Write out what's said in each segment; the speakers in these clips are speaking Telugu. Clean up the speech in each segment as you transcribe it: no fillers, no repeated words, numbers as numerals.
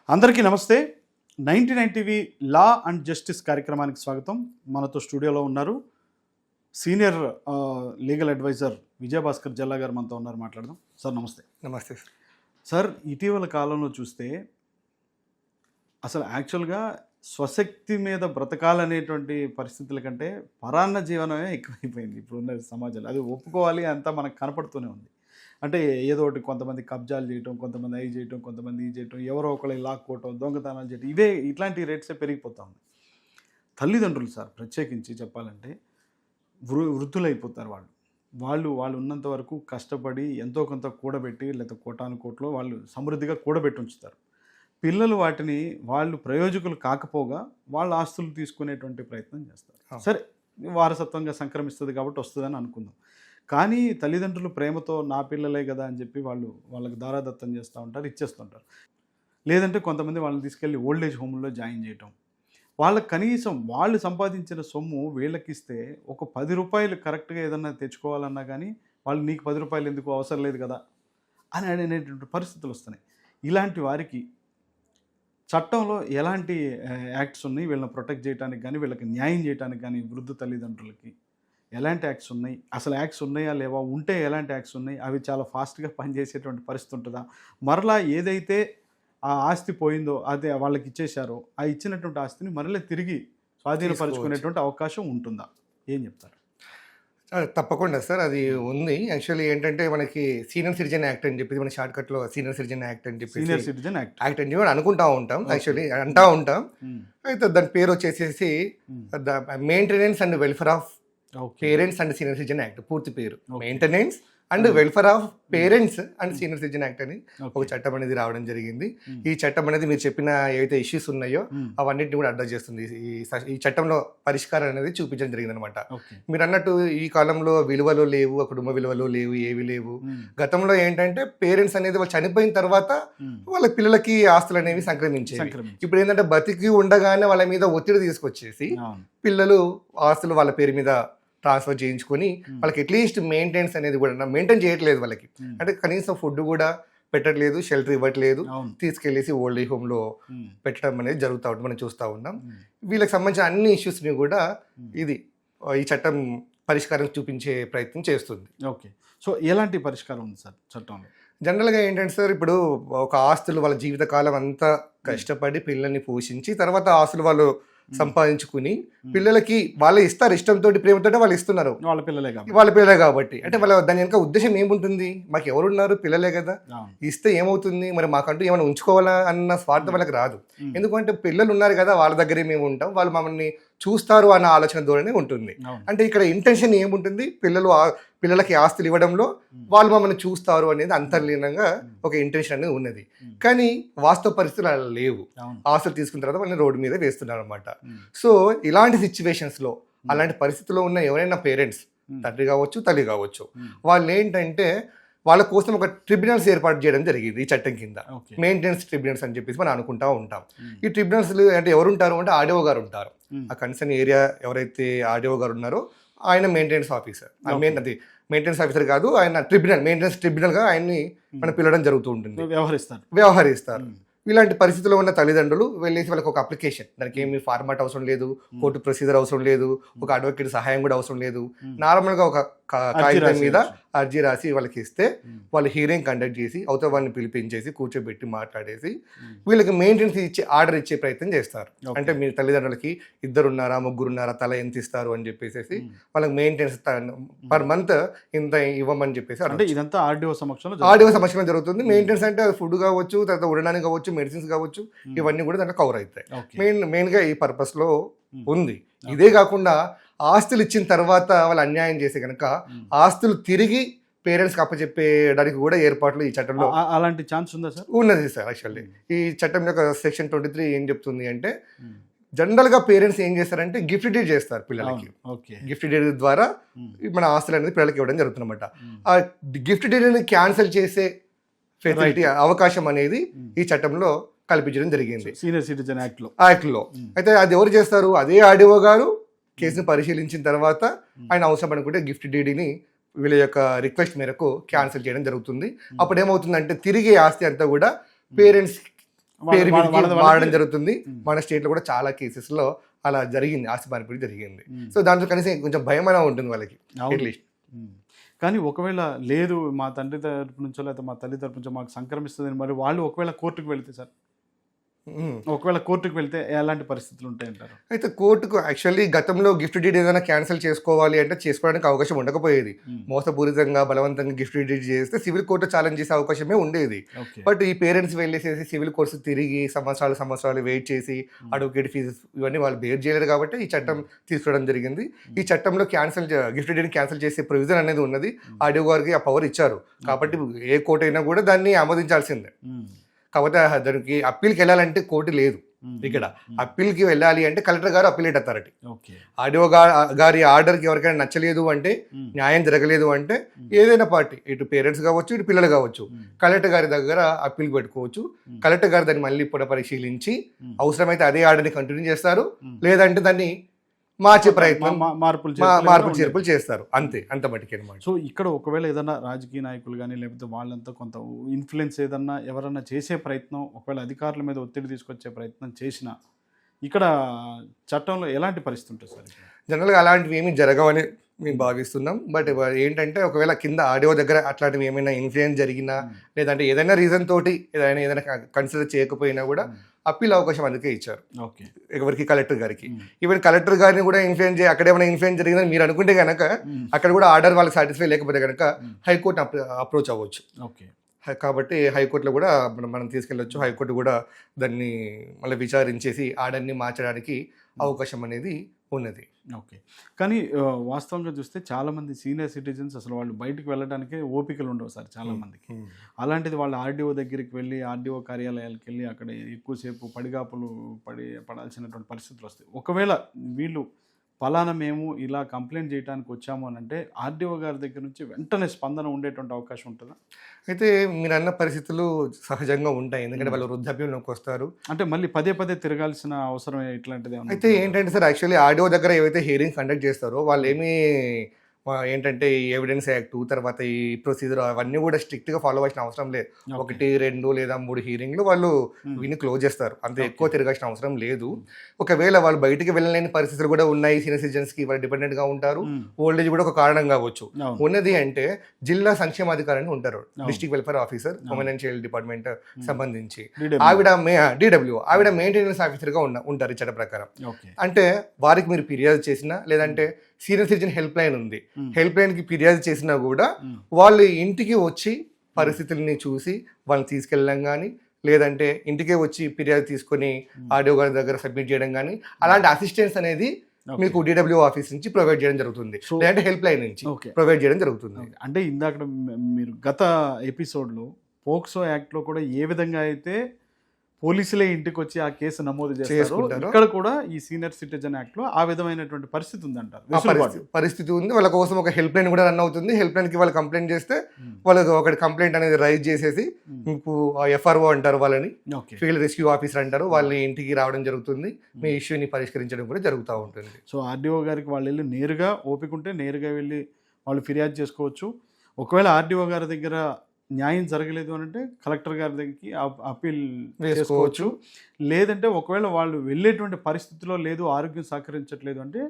అందరికీ నమస్తే. 99 టీవీ లా అండ్ జస్టిస్ కార్యక్రమానికి స్వాగతం. మనతో స్టూడియోలో ఉన్నారు సీనియర్ లీగల్ అడ్వైజర్ విజయభాస్కర్ జల్లా గారు మనతో ఉన్నారు. మాట్లాడదాం. సార్ నమస్తే. నమస్తే సార్, ఇటీవల కాలంలో చూస్తే అసలు యాక్చువల్గా స్వశక్తి మీద బ్రతకాలనేటువంటి పరిస్థితుల కంటే పరాన్న జీవనమే ఎక్కువైపోయింది ఇప్పుడున్న సమాజంలో. అది ఒప్పుకోవాలి, అంతా మనకు కనపడుతూనే ఉంది. అంటే ఏదో ఒకటి కొంతమంది కబ్జాలు చేయటం, కొంతమంది అవి చేయటం, కొంతమంది ఇది చేయటం, ఎవరో ఒకళ్ళు లాక్కోవటం, దొంగతనాలు చేయటం, ఇట్లాంటి రేట్సే పెరిగిపోతూ ఉంది. తల్లిదండ్రులు సార్ ప్రత్యేకించి చెప్పాలంటే వృద్ధులైపోతారు. వాళ్ళు ఉన్నంత వరకు కష్టపడి ఎంతో కొంత కూడబెట్టి, లేకపోతే కోటాను కోట్లో వాళ్ళు సమృద్ధిగా కూడబెట్టి ఉంచుతారు. పిల్లలు వాటిని వాళ్ళు ప్రయోజకులు కాకపోగా వాళ్ళ ఆస్తులు తీసుకునేటువంటి ప్రయత్నం చేస్తారు. సరే, వారసత్వంగా సంక్రమిస్తుంది కాబట్టి వస్తుందని అనుకుందాం. కానీ తల్లిదండ్రులు ప్రేమతో నా పిల్లలే కదా అని చెప్పి వాళ్ళకి దారాదత్తం చేస్తూ ఉంటారు, ఇచ్చేస్తుంటారు. లేదంటే కొంతమంది వాళ్ళని తీసుకెళ్ళి ఓల్డేజ్ హోమ్లో జాయిన్ చేయటం. వాళ్ళకి కనీసం వాళ్ళు సంపాదించిన సొమ్ము వీళ్ళకి ఇస్తే ఒక 10 రూపాయలు కరెక్ట్గా ఏదన్నా తెచ్చుకోవాలన్నా కానీ వాళ్ళు నీకు 10 రూపాయలు ఎందుకు, అవసరం లేదు కదా అని అనేటువంటి పరిస్థితులు వస్తున్నాయి. ఇలాంటి వారికి చట్టంలో ఎలాంటి యాక్ట్స్ ఉన్నాయి వీళ్ళని ప్రొటెక్ట్ చేయడానికి కానీ, వీళ్ళకి న్యాయం చేయడానికి కానీ, వృద్ధ తల్లిదండ్రులకి ఎలాంటి యాక్ట్స్ ఉన్నాయి? అసలు యాక్ట్స్ ఉన్నాయా లేవా? ఉంటే ఎలాంటి యాక్ట్స్ ఉన్నాయి? అవి చాలా ఫాస్ట్గా పనిచేసేటువంటి పరిస్థితి ఉంటుందా? మరలా ఏదైతే ఆ ఆస్తి పోయిందో అదే వాళ్ళకి ఇచ్చేశారో, ఆ ఇచ్చినటువంటి ఆస్తిని మరలా తిరిగి స్వాధీనపరచుకునేటువంటి అవకాశం ఉంటుందా? ఏం చెప్తారు? తప్పకుండా సార్, అది ఉంది. యాక్చువల్లీ ఏంటంటే మనకి సీనియర్ సిటిజన్ యాక్ట్ అని చెప్పి మన షార్ట్ కట్లో సీనియర్ సిటిజన్ యాక్ట్ అని చెప్పి సీనియర్ సిటిజన్ యాక్ట్ అని చెప్పి అనుకుంటా ఉంటాం. యాక్చువల్లీ అంటా ఉంటాం. అయితే దాని పేరు వచ్చేసేసి the maintenance and welfare of parents and senior citizen act. పూర్తి పేరు maintenance and welfare of parents and senior citizen act అని ఒక చట్టం అనేది రావడం జరిగింది. ఈ చట్టం అనేది మీరు చెప్పిన ఏవైతే ఇష్యూస్ ఉన్నాయో అవన్నిటిని కూడా అడ్రస్ చేస్తుంది. ఈ చట్టంలో పరిష్కారం అనేది చూపించడం జరిగింది అనమాట. మీరు అన్నట్టు ఈ కాలంలో విలువలు లేవు, కుటుంబ విలువలు లేవు, ఏవి లేవు. గతంలో ఏంటంటే పేరెంట్స్ అనేది వాళ్ళు చనిపోయిన తర్వాత వాళ్ళ పిల్లలకి ఆస్తులు అనేవి సంక్రమించేవి. ఇప్పుడు ఏంటంటే బతికి ఉండగానే వాళ్ళ మీద ఒత్తిడి తీసుకొచ్చేసి పిల్లలు ఆస్తులు వాళ్ళ పేరు మీద ట్రాన్స్ఫర్ చేయించుకొని వాళ్ళకి అట్లీస్ట్ మెయింటెనెన్స్ అనేది కూడా మెయింటైన్ చేయట్లేదు. వాళ్ళకి అంటే కనీసం ఫుడ్ కూడా పెట్టట్లేదు, షెల్టర్ ఇవ్వట్లేదు, తీసుకెళ్ళేసి ఓల్డ్ ఏజ్ హోమ్లో పెట్టడం అనేది జరుగుతూ ఉంటుంది. మనం చూస్తూ ఉన్నాం. వీళ్ళకి సంబంధించిన అన్ని ఇష్యూస్ని కూడా ఈ చట్టం పరిష్కారం చూపించే ప్రయత్నం చేస్తుంది. ఓకే, సో ఎలాంటి పరిష్కారం ఉంది సార్ చట్టంలో? జనరల్గా ఏంటంటే సార్, ఇప్పుడు ఒక ఆస్తులు వాళ్ళ జీవితకాలం అంతా కష్టపడి పిల్లల్ని పోషించి తర్వాత ఆస్తులు వాళ్ళు సంపాదించుకుని పిల్లలకి వాళ్ళే ఇస్తారు, ఇష్టంతో ప్రేమతో వాళ్ళు ఇస్తున్నారు, వాళ్ళ పిల్లలే కాబట్టి. అంటే వాళ్ళ దాని వెనక ఉద్దేశం ఏముంటుంది? మాకు ఎవరున్నారు, పిల్లలే కదా, ఇస్తే ఏమవుతుంది, మరి మాకంటూ ఏమైనా ఉంచుకోవాలా అన్న స్వార్థం వాళ్ళకి రాదు. ఎందుకంటే పిల్లలు ఉన్నారు కదా, వాళ్ళ దగ్గరే మేము ఉంటాం, వాళ్ళు మమ్మల్ని చూస్తారు అన్న ఆలోచన ధోరణి ఉంటుంది. అంటే ఇక్కడ ఇంటెన్షన్ ఏముంటుంది? పిల్లలకి ఆస్తులు ఇవ్వడంలో వాళ్ళు మమ్మల్ని చూస్తారు అనేది అంతర్లీనంగా ఒక ఇంటెన్షన్ అనేది ఉన్నది. కానీ వాస్తవ పరిస్థితులు అలా లేవు. ఆస్తులు తీసుకున్న తర్వాత వాళ్ళని రోడ్డు మీద వేస్తున్నారు అనమాట. సో ఇలాంటి సిచ్యువేషన్స్లో, అలాంటి పరిస్థితుల్లో ఉన్న ఎవరైనా పేరెంట్స్, తండ్రి కావచ్చు, తల్లి కావచ్చు, వాళ్ళు ఏంటంటే వాళ్ళ కోసం ఒక ట్రిబ్యునల్స్ ఏర్పాటు చేయడం జరిగింది ఈ చట్టం కింద. మెయింటెనెన్స్ ట్రిబ్యునల్స్ అని చెప్పేసి మనం అనుకుంటా ఉంటాం. ఈ ట్రిబ్యునల్స్ అంటే ఎవరు ఉంటారు అంటే ఆర్డీఓ గారు ఉంటారు. ఆ కన్సర్న్ ఏరియా ఎవరైతే ఆర్డీఓ గారు ఉన్నారో ఆయన మెయింటెనెన్స్ ఆఫీసర్. అది మెయింటెనెన్స్ ఆఫీసర్ కాదు, ఆయన మెయింటెనెన్స్ ట్రిబ్యునల్గా ఆయన్ని మనం పిలవడం జరుగుతూ ఉంటుంది, వ్యవహరిస్తారు. ఇలాంటి పరిస్థితుల్లో ఉన్న తల్లిదండ్రులు వెళ్ళేసి వాళ్ళకి ఒక అప్లికేషన్, దానికి ఏమి ఫార్మాట్ అవసరం లేదు, కోర్టు ప్రొసీజర్ అవసరం లేదు, ఒక అడ్వకేట్ సహాయం కూడా అవసరం లేదు. నార్మల్గా ఒక కాగితం మీద అర్జీ రాసి వాళ్ళకి ఇస్తే వాళ్ళు హియరింగ్ కండక్ట్ చేసి అవతల వాళ్ళని పిలిపించేసి కూర్చోబెట్టి మాట్లాడేసి వీళ్ళకి మెయింటెనెన్స్ ఆర్డర్ ఇచ్చే ప్రయత్నం చేస్తారు. అంటే మీ తల్లిదండ్రులకి 2 ఉన్నారా, 3 ఉన్నారా, తల ఎంత ఇస్తారు అని చెప్పేసి వాళ్ళకి మెయింటెనెన్స్ పర్ మంత్ ఇంత ఇవ్వమని చెప్పేసి ఇదంతా ఆర్డీఓ సమక్షంలో జరుగుతుంది. మెయింటెనెన్స్ అంటే ఫుడ్ కావచ్చు, తర్వాత ఉండడానికి కావచ్చు, మెడిసిన్స్ కావచ్చు, ఇవన్నీ కూడా దాంట్లో కవర్ అవుతాయి. మెయిన్గా ఈ పర్పస్లో ఉంది. ఇదే కాకుండా ఆస్తులు ఇచ్చిన తర్వాత వాళ్ళు అన్యాయం చేసే కనుక ఆస్తులు తిరిగి పేరెంట్స్కి అప్పచెప్పేయడానికి కూడా ఏర్పాట్లు ఈ చట్టంలో అలాంటి ఛాన్స్ ఉందా సార్? ఉన్నది సార్. యాక్చువల్లీ ఈ చట్టం యొక్క సెక్షన్ 23 ఏం చెప్తుంది అంటే, జనరల్గా పేరెంట్స్ ఏం చేస్తారంటే గిఫ్ట్ డీడ్ చేస్తారు పిల్లలకి. గిఫ్ట్ డీడ్ ద్వారా మన ఆస్తులు అనేది పిల్లలకి ఇవ్వడం జరుగుతుందన్నమాట. ఆ గిఫ్ట్ డీడ్ని క్యాన్సిల్ చేసే ఫెసిలిటీ, అవకాశం అనేది ఈ చట్టంలో కల్పించడం జరిగింది సీనియర్ సిటిజన్ యాక్ట్లో. అయితే అది ఎవరు చేస్తారు? అదే ఆర్డీఓ గారు కేసును పరిశీలించిన తర్వాత ఆయన అవసరం అనుకుంటే గిఫ్ట్ డీడీని వీళ్ళ యొక్క రిక్వెస్ట్ మేరకు క్యాన్సిల్ చేయడం జరుగుతుంది. అప్పుడు ఏమవుతుందంటే తిరిగి ఆస్తి అంతా కూడా పేరెంట్స్ పేరు వాళ్ళ- మీదకి వాళ్ళ- వాడడం వాళ్ళకి- జరుగుతుంది. ఉమ్, మన స్టేట్లో కూడా చాలా కేసెస్లో అలా జరిగింది, ఆస్తి మార్పిడి జరిగింది. ఉమ్. సో దాంట్లో కనీసం కొంచెం భయం అయినా ఉంటుంది వాళ్ళకి అవును. అట్లీస్ట్. ఉమ్. కానీ ఒకవేళ లేదు మా తండ్రి తరపు నుంచో లేకపోతే మా తల్లి తరపు నుంచో మాకు సంక్రమిస్తుంది, మరి వాళ్ళు ఒకవేళ కోర్టుకు వెళ్తే సార్, ఒకవేళ కోర్టుకు వెళ్తే ఎలాంటి పరిస్థితులు ఉంటాయంటారు? అయితే కోర్టుకు యాక్చువల్లీ గతంలో గిఫ్ట్ డీడ్ ఏదైనా క్యాన్సిల్ చేసుకోవాలి అంటే చేసుకోవడానికి అవకాశం ఉండకపోయేది. ఉమ్, మోసపూరితంగా బలవంతంగా గిఫ్ట్ డీడ్ చేస్తే సివిల్ కోర్టు ఛాలెంజ్ చేసే అవకాశమే ఉండేది. ఓకే. బట్ ఈ పేరెంట్స్ వెళ్ళేసేసి సివిల్ కోర్ట్స్ తిరిగి సంవత్సరాలు వెయిట్ చేసి అడ్వకేట్ ఫీజు ఇవన్నీ వాళ్ళు బేర్ చేయలేరు కాబట్టి ఈ చట్టం తీసుకురావడం జరిగింది. ఈ చట్టంలో గిఫ్ట్ డీడ్ క్యాన్సిల్ చేసే ప్రొవిజన్ అనేది ఉన్నది. ఆడియో గారికి ఆ పవర్ ఇచ్చారు కాబట్టి ఏ కోర్టు అయినా కూడా దాన్ని ఆమోదించాల్సిందే. ఉమ్, కాకపోతే దానికి అప్పీల్కి వెళ్ళాలంటే కోర్టు లేదు. ఉమ్, ఇక్కడ ఉమ్, అప్పీల్కి వెళ్ళాలి అంటే కలెక్టర్ గారు అప్పీలేట్ అథారిటీ. ఓకే. ఆడియో గారి ఆర్డర్కి ఎవరికైనా నచ్చలేదు అంటే, ఉమ్, న్యాయం జరగలేదు అంటే ఏదైనా పార్టీ, ఇటు పేరెంట్స్ కావచ్చు ఇటు పిల్లలు కావచ్చు, ఉమ్, కలెక్టర్ గారి దగ్గర అప్పీల్ పెట్టుకోవచ్చు. ఉమ్, కలెక్టర్ గారు దాన్ని మళ్ళీ పునఃపరిశీలించి ఉమ్, అవసరమైతే అదే ఆర్డర్ని కంటిన్యూ చేస్తారు, ఉమ్. లేదంటే దాన్ని మార్చే ప్రయత్నం మార్పులు మార్పులు చేర్పులు చేస్తారు. అంతే, అంత మటుకే అనమాట. సో ఇక్కడ ఒకవేళ ఏదైనా రాజకీయ నాయకులు కానీ లేకపోతే వాళ్ళంతా కొంత ఇన్ఫ్లుయెన్స్ ఏదన్నా ఎవరన్నా చేసే ప్రయత్నం, ఒకవేళ అధికారుల మీద ఒత్తిడి తీసుకొచ్చే ప్రయత్నం చేసినా ఇక్కడ చట్టంలో ఎలాంటి పరిస్థితి ఉంటుంది సార్? జనరల్గా అలాంటివి ఏమీ జరగవని మేము భావిస్తున్నాం. బట్ ఏంటంటే ఒకవేళ కింద ఆడియో దగ్గర అట్లాంటివి ఏమైనా ఇన్ఫ్లుయెన్స్ జరిగినా, లేదంటే ఏదైనా రీజన్ తోటి ఏదైనా కన్సిడర్ చేయకపోయినా కూడా అప్పీల్ అవకాశం అందుకే ఇచ్చారు. ఓకే. ఎవరికి? కలెక్టర్ గారికి. ఈవెన్ కలెక్టర్ గారిని కూడా అక్కడ ఏమైనా ఇన్ఫ్లుయెన్స్ జరిగిందని మీరు అనుకుంటే కనుక అక్కడ కూడా ఆర్డర్ వాళ్ళకి సాటిస్ఫై లేకపోతే కనుక హైకోర్టు అప్రోచ్ అవ్వచ్చు. ఓకే. కాబట్టి హైకోర్టులో కూడా మనం తీసుకెళ్ళొచ్చు. హైకోర్టు కూడా దాన్ని మళ్ళీ విచారించేసి ఆర్డర్ని మార్చడానికి అవకాశం అనేది ఉన్నది. ఓకే. కానీ వాస్తవంగా చూస్తే చాలామంది సీనియర్ సిటిజన్స్ అసలు వాళ్ళు బయటకు వెళ్ళడానికి ఓపికలు ఉండవు సార్ చాలామందికి. అలాంటిది వాళ్ళు ఆర్డీఓ దగ్గరికి వెళ్ళి ఆర్డీఓ కార్యాలయాలకు వెళ్ళి అక్కడ ఎక్కువసేపు పడిగాపులు పడాల్సినటువంటి పరిస్థితులు వస్తాయి. ఒకవేళ వీళ్ళు ఫలానా మేము ఇలా కంప్లైంట్ చేయడానికి వచ్చాము అని అంటే ఆర్డీఓ గారి దగ్గర నుంచి వెంటనే స్పందన ఉండేటువంటి అవకాశం ఉంటుందా? అయితే మీరు అన్న పరిస్థితులు సహజంగా ఉంటాయి, ఎందుకంటే వాళ్ళు వృద్ధాప్యంలోకి వస్తారు. అంటే మళ్ళీ పదే పదే తిరగాల్సిన అవసరం ఇట్లాంటిది అయితే ఏంటంటే సార్, యాక్చువల్లీ ఆడియో దగ్గర ఏవైతే హియరింగ్ కండక్ట్ చేస్తారో వాళ్ళు ఏమీ ఏంటంటే ఈ ఎవిడెన్స్ యాక్ట్ తర్వాత ఈ ప్రొసీజర్ అవన్నీ కూడా స్ట్రిక్ట్గా ఫాలో అవ్వాల్సిన అవసరం లేదు. 1, 2 లేదా 3 హీరింగ్లు వాళ్ళు విని క్లోజ్ చేస్తారు, అంతే. ఎక్కువ తిరగాల్సిన అవసరం లేదు. ఒకవేళ వాళ్ళు బయటికి వెళ్ళలేని పరిస్థితులు కూడా ఉన్నాయి, సీనియర్ సిటిజన్స్కి వాళ్ళు డిపెండెంట్గా ఉంటారు, ఓల్డ్ ఏజ్ కూడా ఒక కారణం కావచ్చు. ఉన్నది అంటే జిల్లా సంక్షేమాధికారి ఉంటారు, district welfare officer, women and child department సంబంధించి. ఆవిడ మెయింటెనెన్స్ ఆఫీసర్గా ఉంటారు ఈ చట్ట ప్రకారం. అంటే వారికి మీరు ఫిర్యాదు చేసినా, లేదంటే సీనియర్ సిటిజన్ హెల్ప్ లైన్ ఉంది, హెల్ప్ లైన్కి ఫిర్యాదు చేసినా కూడా వాళ్ళు ఇంటికి వచ్చి పరిస్థితుల్ని చూసి వాళ్ళని తీసుకెళ్ళడం కానీ, లేదంటే ఇంటికే వచ్చి ఫిర్యాదు తీసుకొని ఆడియో గారి దగ్గర సబ్మిట్ చేయడం కానీ, అలాంటి అసిస్టెన్స్ అనేది మీకు డిడబ్ల్యూ ఆఫీస్ నుంచి ప్రొవైడ్ చేయడం జరుగుతుంది, లేదంటే హెల్ప్ లైన్ నుంచి ప్రొవైడ్ చేయడం జరుగుతుంది. అంటే ఇందాక మీరు గత ఎపిసోడ్లో పోక్సో యాక్ట్లో కూడా ఏ విధంగా అయితే పోలీసులే ఇంటికి వచ్చి ఆ కేసు నమోదు చేస్తారు, ఇక్కడ కూడా ఈ సీనియర్ సిటిజన్ యాక్ట్ లో ఆ విధమైనటువంటి పరిస్థితి ఉందంటారు. పరిస్థితి ఉంది. వాళ్ళ కోసం ఒక హెల్ప్ లైన్ కూడా రన్ అవుతుంది. హెల్ప్ లైన్ కి వాళ్ళు కంప్లైంట్ చేస్తే వాళ్ళకి ఒక కంప్లైంట్ అనేది రైజ్ చేసేసి మీకు ఎఫ్ఆర్ఓ అంటారు, వాళ్ళని ఫీల్డ్ రెస్క్యూ ఆఫీసర్ అంటారు, వాళ్ళని ఇంటికి రావడం జరుగుతుంది, మీ ఇష్యూని పరిష్కరించడం కూడా జరుగుతూ ఉంటుంది. సో ఆర్డీఓ గారికి వాళ్ళు వెళ్ళి నేరుగా ఓపిక ఉంటే నేరుగా వెళ్ళి వాళ్ళు ఫిర్యాదు చేసుకోవచ్చు. ఒకవేళ ఆర్డీఓ గారి దగ్గర న్యాయం జరగలేదు అని అంటే కలెక్టర్ గారి దగ్గరికి అప్పీల్ చేసుకోవచ్చు. లేదంటే ఒకవేళ వాళ్ళు వెళ్ళేటువంటి పరిస్థితిలో లేదు, ఆరోగ్యం సహకరించట్లేదు అంటే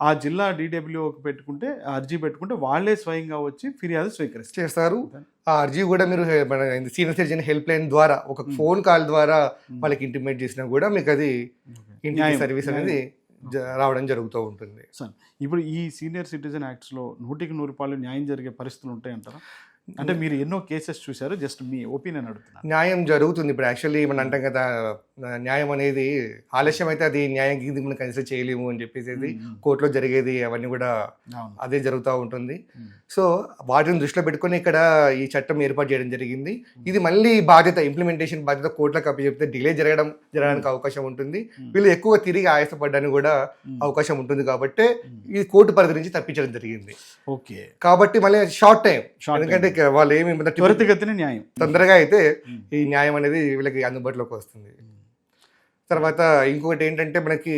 ఆ జిల్లా డిడబ్ల్యూకి పెట్టుకుంటే అర్జీ పెట్టుకుంటే వాళ్ళే స్వయంగా వచ్చి ఫిర్యాదు చేస్తారు. ఆ అర్జీ కూడా మీరు సీనియర్ సిటిజన్ హెల్ప్ లైన్ ద్వారా ఒక ఫోన్ కాల్ ద్వారా వాళ్ళకి ఇంటిమేట్ చేసినా కూడా మీకు అది ఇంటి సర్వీస్ అనేది రావడం జరుగుతూ ఉంటుంది. సార్ ఇప్పుడు ఈ సీనియర్ సిటిజన్ యాక్ట్స్లో 100% న్యాయం జరిగే పరిస్థితులు ఉంటాయంటారా? అంటే మీరు ఎన్నో కేసెస్ చూశారు, జస్ట్ మీ ఒపీనియన్ అడుగుతున్నారు. న్యాయం జరుగుతుంది. ఇప్పుడు యాక్చువల్లీ మనం అంటాం కదా, న్యాయం అనేది ఆలస్యం అయితే అది న్యాయం కింద మనం కన్సిడర్ చేయలేము అని చెప్పేసి కోర్టులో జరిగేది అవన్నీ కూడా అదే జరుగుతూ ఉంటుంది. సో వాటిని దృష్టిలో పెట్టుకుని ఇక్కడ ఈ చట్టం ఏర్పాటు చేయడం జరిగింది. ఇది మళ్ళీ బాధ్యత, ఇంప్లిమెంటేషన్ బాధ్యత కోర్టులకు అప్పచెప్తే డిలే జరగడానికి అవకాశం ఉంటుంది, వీళ్ళు ఎక్కువ తిరిగి ఆయాసపడడానికి కూడా అవకాశం ఉంటుంది. కాబట్టి ఈ కోర్టు పరిధి నుంచి తప్పించడం జరిగింది. ఓకే, కాబట్టి మళ్ళీ షార్ట్ టైం, ఎందుకంటే వాళ్ళు ఏమి త్వరితగతిన న్యాయం తొందరగా అయితే ఈ న్యాయం అనేది వీళ్ళకి అందుబాటులోకి వస్తుంది. తర్వాత ఇంకొకటి ఏంటంటే మనకి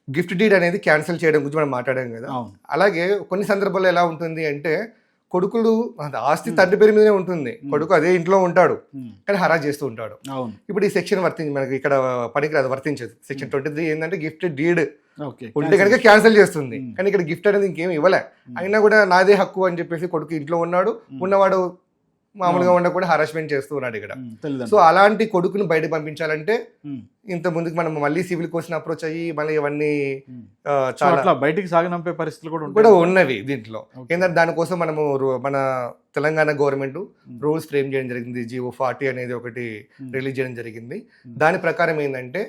గిఫ్ట్ డీడ్ అనేది క్యాన్సిల్ చేయడం గురించి మనం మాట్లాడాం కదా, అలాగే కొన్ని సందర్భాల్లో ఎలా ఉంటుంది అంటే కొడుకులు అది ఆస్తి తండ్రి పేరు మీదనే ఉంటుంది, కొడుకు అదే ఇంట్లో ఉంటాడు కానీ హరాజ్ చేస్తూ ఉంటాడు. అవును. ఇప్పుడు ఈ సెక్షన్ మనకి ఇక్కడ పనికిరాదు, వర్తించదు. సెక్షన్ 23 ఏంటంటే గిఫ్ట్ డీడ్ ఓకే. ఉంటే కనుక క్యాన్సిల్ చేస్తుంది, కానీ ఇక్కడ గిఫ్ట్ అనేది ఇంకేం ఇవ్వలే. అయినా కూడా నాదే హక్కు అని చెప్పేసి కొడుకు ఇంట్లో ఉన్నాడు, ఉన్నవాడు మామూలుగా ఉండ కూడా హరాస్మెంట్ చేస్తూ ఉన్నాడు ఇక్కడ. సో అలాంటి కొడుకుని బయట పంపించాలంటే ఇంత ముందుకు మనం మళ్ళీ సివిల్ కోర్టుని అప్రోచ్ అయ్యి మళ్ళీ ఇవన్నీ చాలా బయటికి సాగనంపే పరిస్థితులు కూడా ఉన్నవి దీంట్లో. ఏంటంటే దానికోసం మనము మన తెలంగాణ గవర్నమెంట్ రూల్స్ ఫ్రేమ్ చేయడం జరిగింది. GO 40 అనేది ఒకటి రిలీజ్ చేయడం జరిగింది. దాని ప్రకారం ఏంటంటే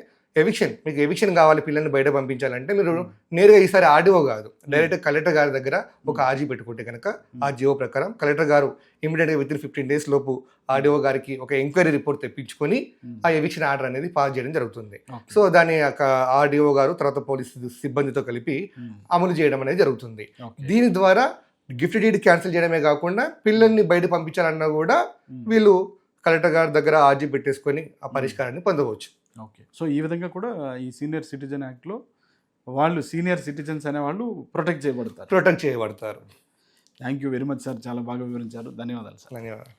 మీకు ఎవిక్షన్ కావాలి, పిల్లల్ని బయట పంపించాలంటే మీరు నేరుగా ఈసారి ఆర్డీఓ కాదు, డైరెక్ట్ కలెక్టర్ గారి దగ్గర ఒక ఆర్జీ పెట్టుకుంటే కనుక ఆ GO ప్రకారం కలెక్టర్ గారు ఇమీడియట్గా విత్ ఇన్ 15 days లోపు ఆర్డీఓ గారికి ఒక ఎంక్వైరీ రిపోర్ట్ తెప్పించుకొని ఆ ఎవిక్షన్ ఆర్డర్ అనేది పాస్ చేయడం జరుగుతుంది. సో దాని ఆర్డీఓ గారు తర్వాత పోలీసు సిబ్బందితో కలిపి అమలు చేయడం అనేది జరుగుతుంది. దీని ద్వారా గిఫ్ట్ డీడ్ క్యాన్సిల్ చేయడమే కాకుండా పిల్లల్ని బయట పంపించాలన్నా కూడా వీళ్ళు కలెక్టర్ గారి దగ్గర ఆర్జీ పెట్టేసుకొని ఆ పరిష్కారాన్ని పొందవచ్చు. ఓకే. సో ఈ విధంగా కూడా ఈ సీనియర్ సిటిజన్ యాక్ట్లో వాళ్ళు సీనియర్ సిటిజన్స్ అనేవాళ్ళు ప్రొటెక్ట్ చేయబడతారు. Thank you very much sir, చాలా బాగా వివరించారు. ధన్యవాదాలు సార్. ధన్యవాదాలు.